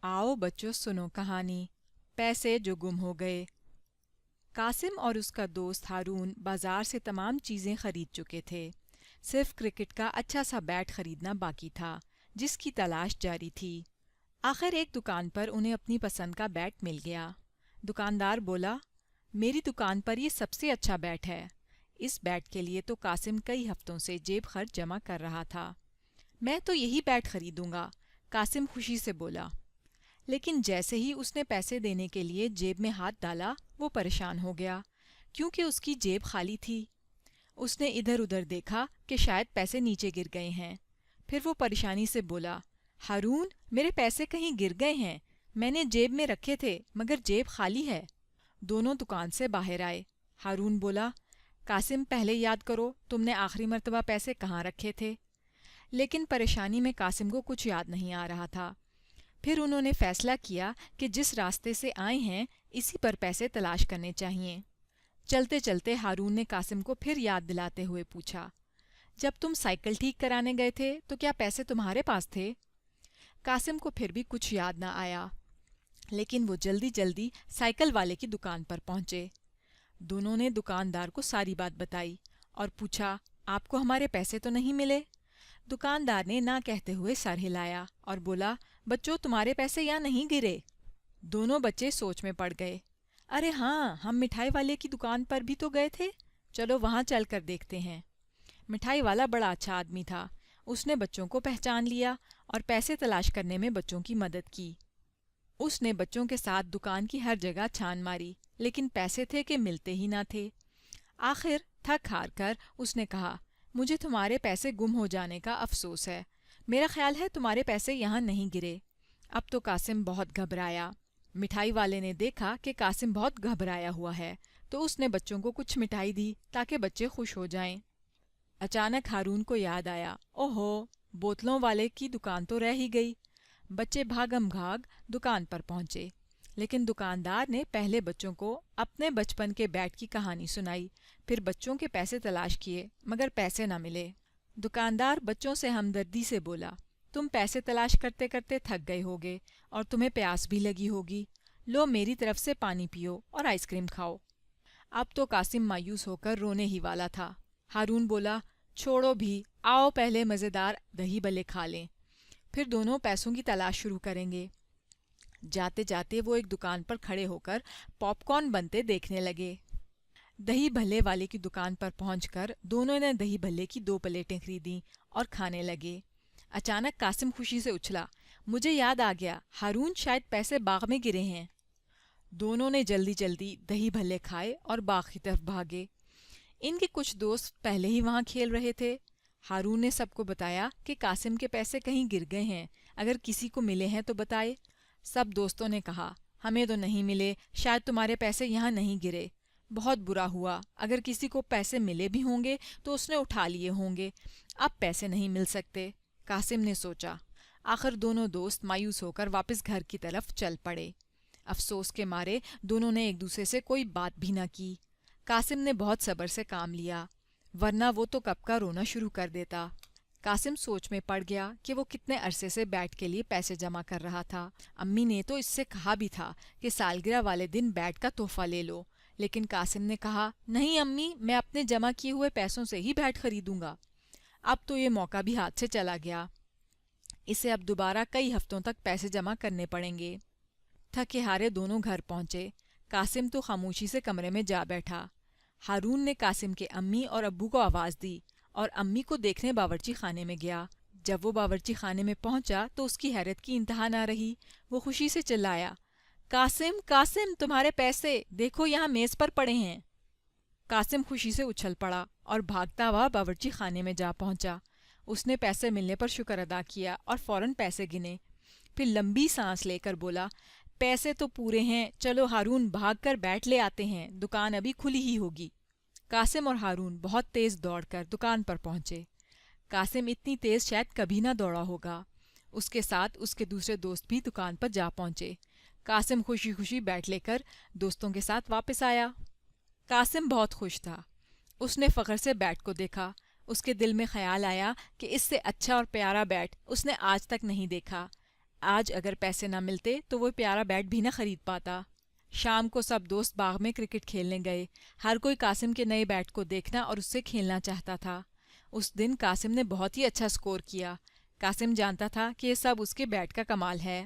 आओ बच्चों सुनो कहानी पैसे जो गुम हो गए। कासिम और उसका दोस्त हारून बाजार से तमाम चीज़ें खरीद चुके थे। सिर्फ क्रिकेट का अच्छा सा बैट खरीदना बाकी था जिसकी तलाश जारी थी। आखिर एक दुकान पर उन्हें अपनी पसंद का बैट मिल गया। दुकानदार बोला, मेरी दुकान पर ये सबसे अच्छा बैट है। इस बैट के लिए तो कासिम कई हफ्तों से जेब खर्च जमा कर रहा था। मैं तो यही बैट खरीदूंगा, कासिम खुशी से बोला। लेकिन जैसे ही उसने पैसे देने के लिए जेब में हाथ डाला वो परेशान हो गया क्योंकि उसकी जेब खाली थी। उसने इधर उधर देखा कि शायद पैसे नीचे गिर गए हैं। फिर वो परेशानी से बोला, हारून मेरे पैसे कहीं गिर गए हैं, मैंने जेब में रखे थे मगर जेब खाली है। दोनों दुकान से बाहर आए। हारून बोला, कासिम पहले याद करो तुमने आखिरी मर्तबा पैसे कहाँ रखे थे। लेकिन परेशानी में कासिम को कुछ याद नहीं आ रहा था। फिर उन्होंने फैसला किया कि जिस रास्ते से आए हैं इसी पर पैसे तलाश करने चाहिए। चलते चलते हारून ने कासिम को फिर याद दिलाते हुए पूछा, जब तुम साइकिल ठीक कराने गए थे तो क्या पैसे तुम्हारे पास थे? कासिम को फिर भी कुछ याद न आया, लेकिन वो जल्दी जल्दी साइकिल वाले की दुकान पर पहुंचे। दोनों ने दुकानदार को सारी बात बताई और पूछा, आपको हमारे पैसे तो नहीं मिले? दुकानदार ने ना कहते हुए सर हिलाया और बोला, बच्चों तुम्हारे पैसे यहाँ नहीं गिरे। दोनों बच्चे सोच में पड़ गए। अरे हाँ, हम मिठाई वाले की दुकान पर भी तो गए थे, चलो वहाँ चल कर देखते हैं। मिठाई वाला बड़ा अच्छा आदमी था। उसने बच्चों को पहचान लिया और पैसे तलाश करने में बच्चों की मदद की। उसने बच्चों के साथ दुकान की हर जगह छान मारी, लेकिन पैसे थे कि मिलते ही ना थे। आखिर थक हार कर उसने कहा, मुझे तुम्हारे पैसे गुम हो जाने का अफसोस है। मेरा ख्याल है तुम्हारे पैसे यहाँ नहीं गिरे। अब तो कासिम बहुत घबराया। मिठाई वाले ने देखा कि कासिम बहुत घबराया हुआ है तो उसने बच्चों को कुछ मिठाई दी ताकि बच्चे खुश हो जाएं। अचानक हारून को याद आया, ओहो, बोतलों वाले की दुकान तो रह ही गई। बच्चे भागम भाग दुकान पर पहुंचे, लेकिन दुकानदार ने पहले बच्चों को अपने बचपन के बैट की कहानी सुनाई। फिर बच्चों के पैसे तलाश किए मगर पैसे न मिले। दुकानदार बच्चों से हमदर्दी से बोला, तुम पैसे तलाश करते करते थक गए होगे और तुम्हें प्यास भी लगी होगी। लो मेरी तरफ से पानी पियो और आइसक्रीम खाओ। अब तो कासिम मायूस होकर रोने ही वाला था। हारून बोला, छोड़ो भी, आओ पहले मज़ेदार दही भल्ले खा लें, फिर दोनों पैसों की तलाश शुरू करेंगे। जाते जाते वो एक दुकान पर खड़े होकर पॉपकॉर्न बनते देखने लगे। दही भल्ले वाले की दुकान पर पहुंचकर दोनों ने दही भल्ले की 2 प्लेटें खरीदी और खाने लगे। अचानक कासिम खुशी से उछला, मुझे याद आ गया, हारून शायद पैसे बाग में गिरे हैं। दोनों ने जल्दी जल्दी दही भल्ले खाए और बाग की तरफ भागे। इनके कुछ दोस्त पहले ही वहाँ खेल रहे थे। हारून ने सबको बताया कि कासिम के पैसे कहीं गिर गए हैं, अगर किसी को मिले हैं तो बताए। सब दोस्तों ने कहा, हमें तो नहीं मिले, शायद तुम्हारे पैसे यहाँ नहीं गिरे। बहुत बुरा हुआ, अगर किसी को पैसे मिले भी होंगे तो उसने उठा लिए होंगे, अब पैसे नहीं मिल सकते। कासिम ने सोचा। आखिर दोनों दोस्त मायूस होकर वापस घर की तरफ चल पड़े। अफसोस के मारे दोनों ने एक दूसरे से कोई बात भी न की। कासिम ने बहुत सब्र से काम लिया, वरना वो तो कब का रोना शुरू कर देता। कासिम सोच में पड़ गया कि वो कितने अरसे से बैट के लिए पैसे जमा कर रहा था। अम्मी ने तो इससे कहा भी था कि सालगिरह वाले दिन बैट का तोहफा ले लो, लेकिन कासिम ने कहा, नहीं अम्मी, मैं अपने जमा किए हुए पैसों से ही बैट खरीदूंगा। अब तो ये मौका भी हाथ से चला गया। इसे अब दोबारा कई हफ्तों तक पैसे जमा करने पड़ेंगे। थके हारे दोनों घर पहुंचे। कासिम तो खामोशी से कमरे में जा बैठा। हारून ने कासिम के अम्मी और अब्बू को आवाज़ दी और अम्मी को देखने बावर्ची खाने में गया। जब वो बावर्ची खाने में पहुंचा तो उसकी हैरत की इंतहा ना रही। वो खुशी से चिल्लाया, कासिम कासिम, तुम्हारे पैसे देखो यहाँ मेज़ पर पड़े हैं। कासिम खुशी से उछल पड़ा और भागता हुआ बावर्ची खाने में जा पहुंचा। उसने पैसे मिलने पर शुक्र अदा किया और फौरन पैसे गिने। फिर लंबी सांस लेकर बोला, पैसे तो पूरे हैं, चलो हारून भागकर बैट ले आते हैं, दुकान अभी खुली ही होगी। कासिम और हारून बहुत तेज दौड़कर दुकान पर पहुंचे। कासिम इतनी तेज शायद कभी ना दौड़ा होगा। उसके साथ उसके दूसरे दोस्त भी दुकान पर जा पहुंचे। कासिम खुशी खुशी बैट लेकर दोस्तों के साथ वापस आया। कासिम बहुत खुश था। उसने फ़ख्र से बैट को देखा। उसके दिल में ख्याल आया कि इससे अच्छा और प्यारा बैट उसने आज तक नहीं देखा। آج اگر پیسے نہ ملتے تو وہ پیارا بیٹ بھی نہ خرید پاتا۔ شام کو سب دوست باغ میں کرکٹ کھیلنے گئے۔ ہر کوئی قاسم کے نئے بیٹ کو دیکھنا اور اس سے کھیلنا چاہتا تھا۔ اس دن قاسم نے بہت ہی اچھا سکور کیا۔ قاسم جانتا تھا کہ یہ سب اس کے بیٹ کا کمال ہے۔